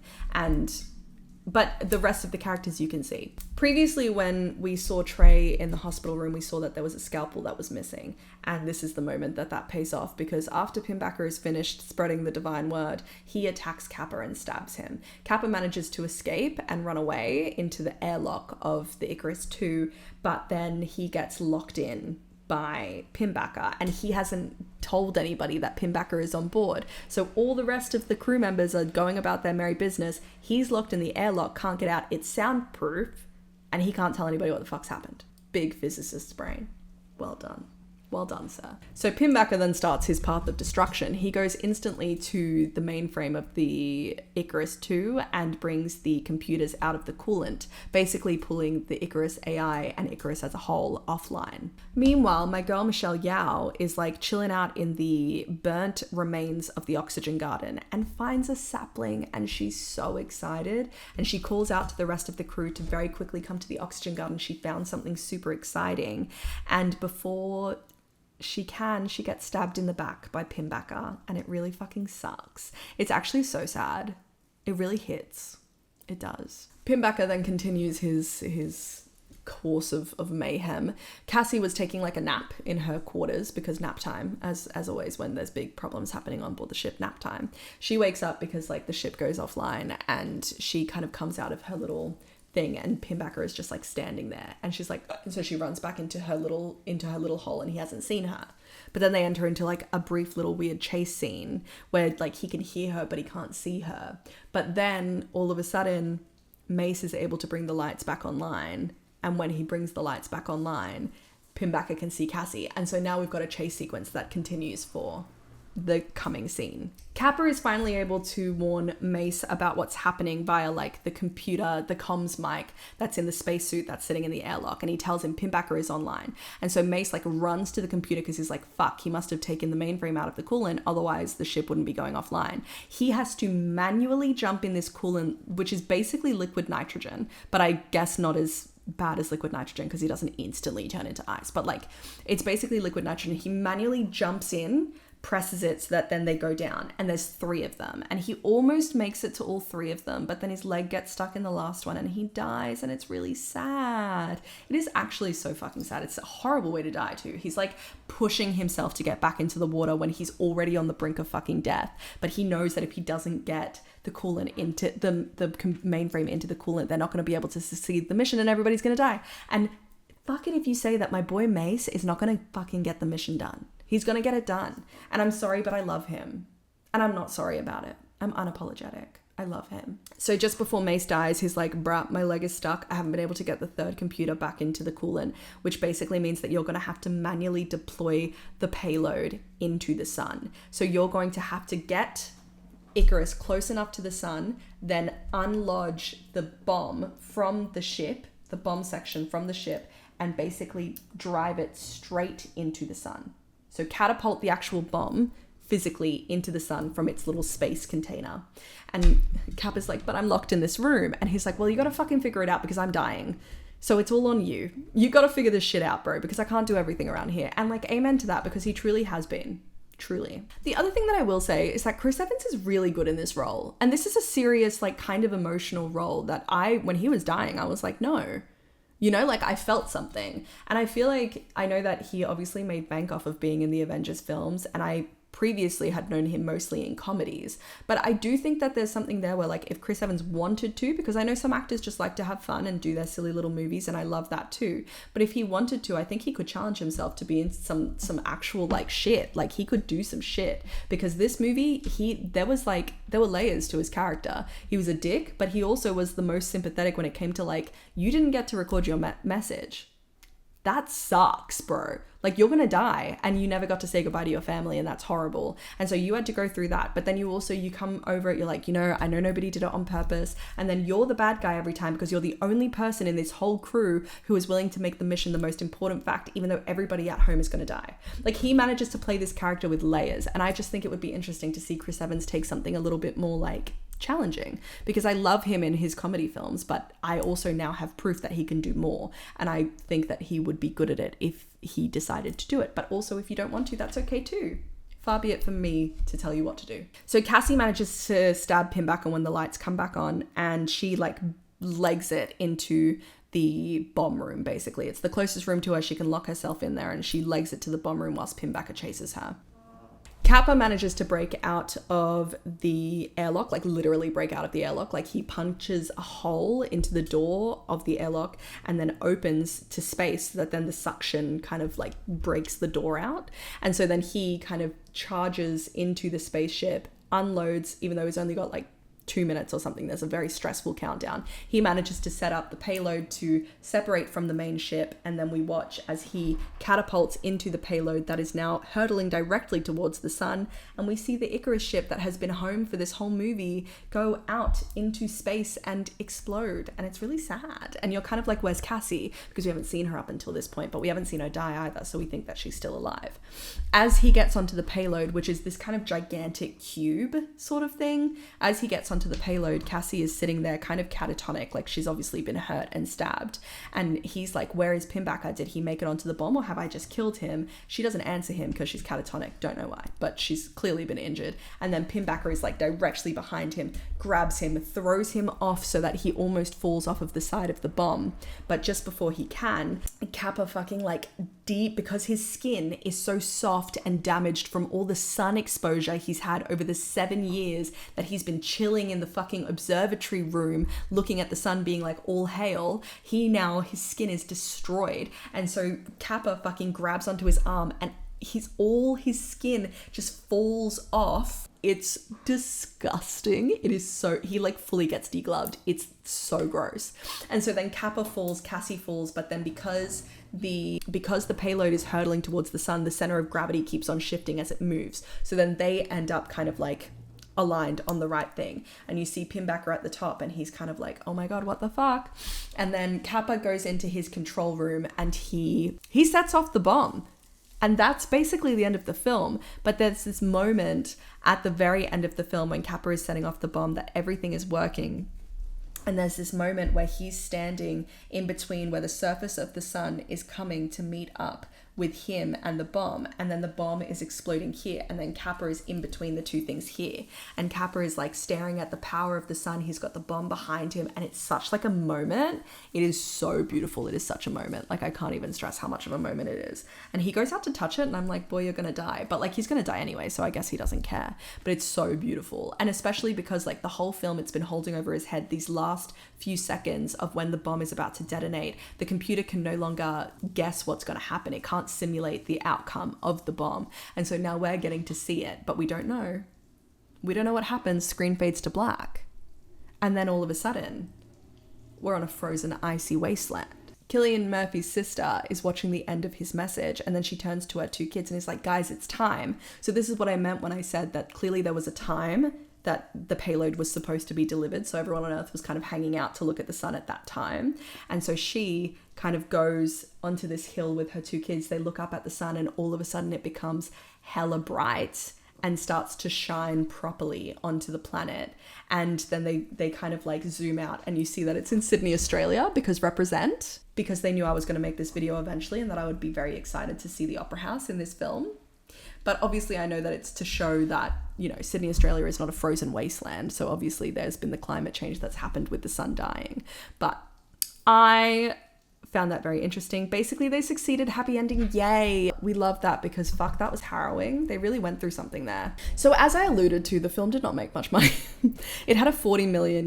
But the rest of the characters you can see. Previously, when we saw Trey in the hospital room, we saw that there was a scalpel that was missing. And this is the moment that pays off, because after Pinbacker is finished spreading the divine word, he attacks Kappa and stabs him. Kappa manages to escape and run away into the airlock of the Icarus 2, but then he gets locked in by Pinbacker, and he hasn't told anybody that Pinbacker is on board. So all the rest of the crew members are going about their merry business. He's locked in the airlock, can't get out. It's soundproof, and he can't tell anybody what the fuck's happened. Big physicist's brain. Well done. Well done, sir. So Pinbacker then starts his path of destruction. He goes instantly to the mainframe of the Icarus 2 and brings the computers out of the coolant, basically pulling the Icarus AI and Icarus as a whole offline. Meanwhile, my girl Michelle Yao is like chilling out in the burnt remains of the oxygen garden and finds a sapling, and she's so excited, and she calls out to the rest of the crew to very quickly come to the oxygen garden. She found something super exciting, and before she gets stabbed in the back by Pinbacker, and it really fucking sucks. It's actually so sad. It really hits. It does. Pinbacker then continues his course of mayhem. Cassie was taking like a nap in her quarters because nap time, as always when there's big problems happening on board the ship, nap time. She wakes up because like the ship goes offline, and she kind of comes out of her little thing, and Pinbacker is just like standing there, and she's like, and so she runs back into her little hole, and he hasn't seen her. But then they enter into like a brief little weird chase scene where like he can hear her but he can't see her. But then all of a sudden Mace is able to bring the lights back online, and when he brings the lights back online, Pinbacker can see Cassie, and so now we've got a chase sequence that continues for the coming scene. Kappa is finally able to warn Mace about what's happening via like the computer, the comms mic that's in the spacesuit that's sitting in the airlock, and he tells him Pinbacker is online. And so Mace like runs to the computer because he's like, fuck, he must have taken the mainframe out of the coolant, otherwise the ship wouldn't be going offline. He has to manually jump in this coolant, which is basically liquid nitrogen, but I guess not as bad as liquid nitrogen because he doesn't instantly turn into ice, but like it's basically liquid nitrogen. He manually jumps in, presses it so that then they go down, and there's 3 of them, and he almost makes it to all 3 of them, but then his leg gets stuck in the last one and he dies, and it's really sad. It is actually so fucking sad. It's a horrible way to die too. He's like pushing himself to get back into the water when he's already on the brink of fucking death, but he knows that if he doesn't get the coolant into the mainframe into the coolant, they're not going to be able to succeed the mission and everybody's going to die. And fucking if you say that my boy Mace is not going to fucking get the mission done. He's going to get it done. And I'm sorry, but I love him. And I'm not sorry about it. I'm unapologetic. I love him. So just before Mace dies, he's like, bruh, my leg is stuck. I haven't been able to get the 3rd computer back into the coolant, which basically means that you're going to have to manually deploy the payload into the sun. So you're going to have to get Icarus close enough to the sun, then unlodge the bomb from the ship, the bomb section from the ship, and basically drive it straight into the sun. So catapult the actual bomb physically into the sun from its little space container. And Cap is like, but I'm locked in this room. And he's like, well, you got to fucking figure it out because I'm dying. So it's all on you. You got to figure this shit out, bro, because I can't do everything around here. And like, amen to that, because he truly has been. Truly. The other thing that I will say is that Chris Evans is really good in this role. And this is a serious, like kind of emotional role that when he was dying, I was like, no. You know, like I felt something. And I feel like I know that he obviously made bank off of being in the Avengers films, and I previously had known him mostly in comedies. But I do think that there's something there where like if Chris Evans wanted to, because I know some actors just like to have fun and do their silly little movies, and I love that too. But if he wanted to, I think he could challenge himself to be in some actual like shit. Like he could do some shit, because this movie, there were layers to his character. He was a dick, but he also was the most sympathetic when it came to like, you didn't get to record your message. That sucks, bro. Like you're gonna die and you never got to say goodbye to your family, and that's horrible. And so you had to go through that, but then you come over it, you're like, you know, I know nobody did it on purpose, and then you're the bad guy every time because you're the only person in this whole crew who is willing to make the mission the most important fact, even though everybody at home is gonna die. Like he manages to play this character with layers, and I just think it would be interesting to see Chris Evans take something a little bit more like challenging, because I love him in his comedy films, but I also now have proof that he can do more, and I think that he would be good at it if he decided to do it. But also if you don't want to, that's okay too. Far be it from me to tell you what to do. So Cassie manages to stab Pinbacker when the lights come back on, and she like legs it into the bomb room. Basically it's the closest room to her. She can lock herself in there, and she legs it to the bomb room whilst Pinbacker chases her. Kappa manages to break out of the airlock, like literally break out of the airlock. Like he punches a hole into the door of the airlock and then opens to space, so that then the suction kind of like breaks the door out. And so then he kind of charges into the spaceship, unloads, even though he's only got like 2 minutes or something. There's a very stressful countdown. He manages to set up the payload to separate from the main ship, and then we watch as he catapults into the payload that is now hurtling directly towards the sun, and we see the Icarus ship that has been home for this whole movie go out into space and explode, and it's really sad. And you're kind of like, where's Cassie? Because we haven't seen her up until this point, but we haven't seen her die either, so we think that she's still alive. As he gets onto the payload, which is this kind of gigantic cube sort of thing, as he gets onto the payload, Cassie is sitting there kind of catatonic, like she's obviously been hurt and stabbed. And he's like, where is Pinbacker? Did he make it onto the bomb, or have I just killed him? She doesn't answer him because she's catatonic. Don't know why, but she's clearly been injured. And then Pinbacker is like directly behind him, grabs him, throws him off so that he almost falls off of the side of the bomb. But just before he can, Kappa fucking like deep, because his skin is so soft and damaged from all the sun exposure he's had over the 7 years that he's been chilling in the fucking observatory room looking at the sun being like all hail. His skin is destroyed, and so Kappa fucking grabs onto his arm and all his skin just falls off. It's disgusting. It is so, he like fully gets degloved. It's so gross. And so then Kappa falls, Cassie falls, but then because the payload is hurtling towards the sun, the center of gravity keeps on shifting as it moves. So then they end up kind of like aligned on the right thing. And you see Pinbacker at the top, and he's kind of like, oh my God, what the fuck? And then Kappa goes into his control room and he sets off the bomb. And that's basically the end of the film. But there's this moment at the very end of the film when Kappa is setting off the bomb that everything is working. And there's this moment where he's standing in between where the surface of the sun is coming to meet up with him and the bomb, and then the bomb is exploding here, and then Kappa is in between the two things here, and Kappa is like staring at the power of the sun. He's got the bomb behind him, and it's such like a moment. It is so beautiful. It is such a moment. Like, I can't even stress how much of a moment it is. And he goes out to touch it, and I'm like, boy, you're gonna die. But like, he's gonna die anyway, so I guess he doesn't care. But it's so beautiful, and especially because like the whole film, it's been holding over his head these last few seconds of when the bomb is about to detonate. The computer can no longer guess what's going to happen. It can't simulate the outcome of the bomb. And so now we're getting to see it, but we don't know. We don't know what happens. Screen fades to black. And then all of a sudden, we're on a frozen, icy wasteland. Cillian Murphy's sister is watching the end of his message, and then she turns to her 2 kids and is like, guys, it's time. So this is what I meant when I said that clearly there was a time that the payload was supposed to be delivered. So everyone on Earth was kind of hanging out to look at the sun at that time. And so she kind of goes onto this hill with her 2 kids. They look up at the sun, and all of a sudden it becomes hella bright and starts to shine properly onto the planet. And then they kind of like zoom out, and you see that it's in Sydney, Australia, because they knew I was going to make this video eventually and that I would be very excited to see the Opera House in this film. But obviously I know that it's to show that, you know, Sydney, Australia is not a frozen wasteland. So obviously there's been the climate change that's happened with the sun dying. But I found that very interesting. Basically, they succeeded. Happy ending. Yay. We love that, because fuck, that was harrowing. They really went through something there. So as I alluded to, the film did not make much money. It had a $40 million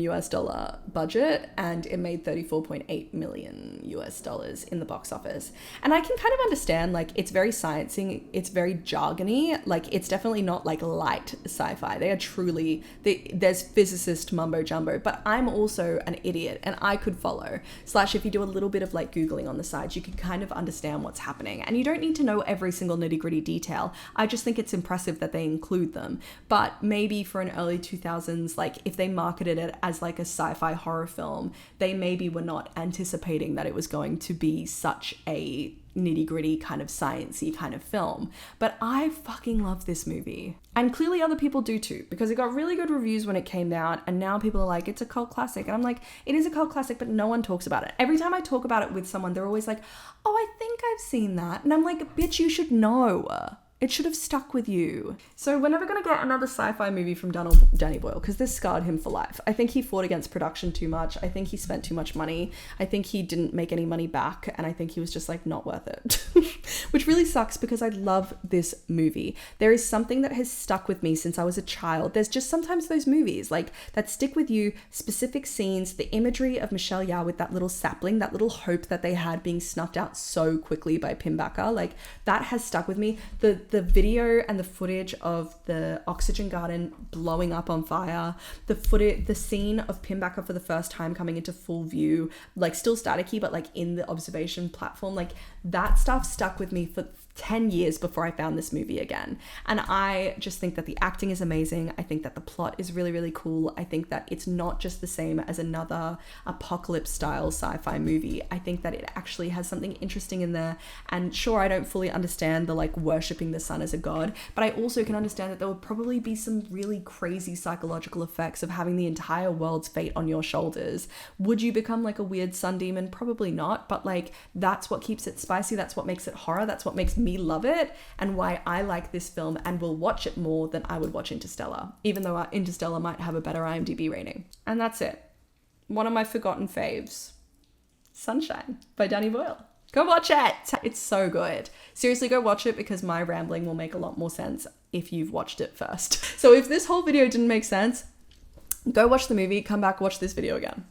budget, and it made $34.8 million in the box office. And I can kind of understand, like, it's very sciencey, it's very jargony. Like, it's definitely not like light sci-fi. They are truly, there's physicist mumbo jumbo, but I'm also an idiot and I could follow. / if you do a little bit of like Googling on the sides, you can kind of understand what's happening. And you don't need to know every single nitty-gritty detail. I just think it's impressive that they include them. But maybe for an early 2000s, like if they marketed it as like a sci-fi horror film, they maybe were not anticipating that it was going to be such a nitty-gritty kind of sciencey kind of film. But I fucking love this movie, and clearly other people do too, because it got really good reviews when it came out, and now people are like, it's a cult classic. And I'm like, it is a cult classic, but no one talks about it. Every time I talk about it with someone, they're always like, oh, I think I've seen that. And I'm like, bitch, you should know. It should have stuck with you. So we're never going to get another sci-fi movie from Danny Boyle, because this scarred him for life. I think he fought against production too much. I think he spent too much money. I think he didn't make any money back, and I think he was just like not worth it. Which really sucks, because I love this movie. There is something that has stuck with me since I was a child. There's just sometimes those movies like that stick with you, specific scenes, the imagery of Michelle Yeoh with that little sapling, that little hope that they had being snuffed out so quickly by Pinbacker. Like, that has stuck with me. The the video and the footage of the oxygen garden blowing up on fire, the scene of Pinbacker for the first time coming into full view, like still staticky, but like in the observation platform, like that stuff stuck with me for 10 years before I found this movie again. And I just think that the acting is amazing. I think that the plot is really, really cool. I think that it's not just the same as another apocalypse style sci-fi movie. I think that it actually has something interesting in there. And sure, I don't fully understand the like worshipping the sun as a god, but I also can understand that there would probably be some really crazy psychological effects of having the entire world's fate on your shoulders. Would you become like a weird sun demon? Probably not, but like that's what keeps it spicy. That's what makes it horror. That's what makes me love it, and why I like this film and will watch it more than I would watch Interstellar, even though Interstellar might have a better IMDb rating. And that's it. One of my forgotten faves, Sunshine by Danny Boyle. Go watch it. It's so good. Seriously, go watch it, because my rambling will make a lot more sense if you've watched it first. So if this whole video didn't make sense, go watch the movie, come back, watch this video again.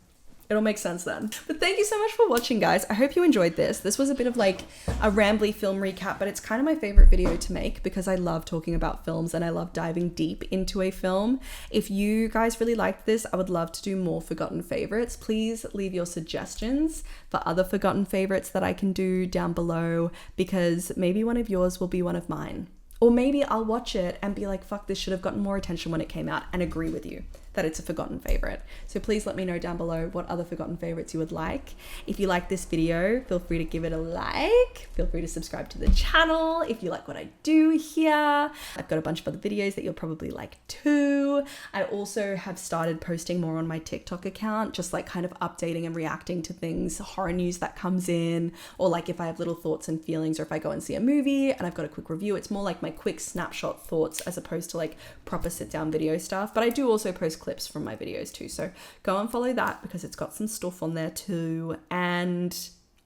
It'll make sense then. But thank you so much for watching, guys. I hope you enjoyed this. This was a bit of like a rambly film recap, but it's kind of my favorite video to make because I love talking about films and I love diving deep into a film. If you guys really liked this, I would love to do more forgotten favorites. Please leave your suggestions for other forgotten favorites that I can do down below, because maybe one of yours will be one of mine. Or maybe I'll watch it and be like, fuck, this should have gotten more attention when it came out, and agree with you that it's a forgotten favorite. So please let me know down below what other forgotten favorites you would like. If you like this video, feel free to give it a like. Feel free to subscribe to the channel if you like what I do here. I've got a bunch of other videos that you'll probably like too. I also have started posting more on my TikTok account, just like kind of updating and reacting to things, horror news that comes in, or like if I have little thoughts and feelings, or if I go and see a movie and I've got a quick review. It's more like my quick snapshot thoughts as opposed to like proper sit down video stuff. But I do also post clips from my videos too, so go and follow that because it's got some stuff on there too. And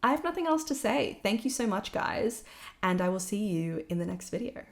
I have nothing else to say. Thank you so much, guys, and I will see you in the next video.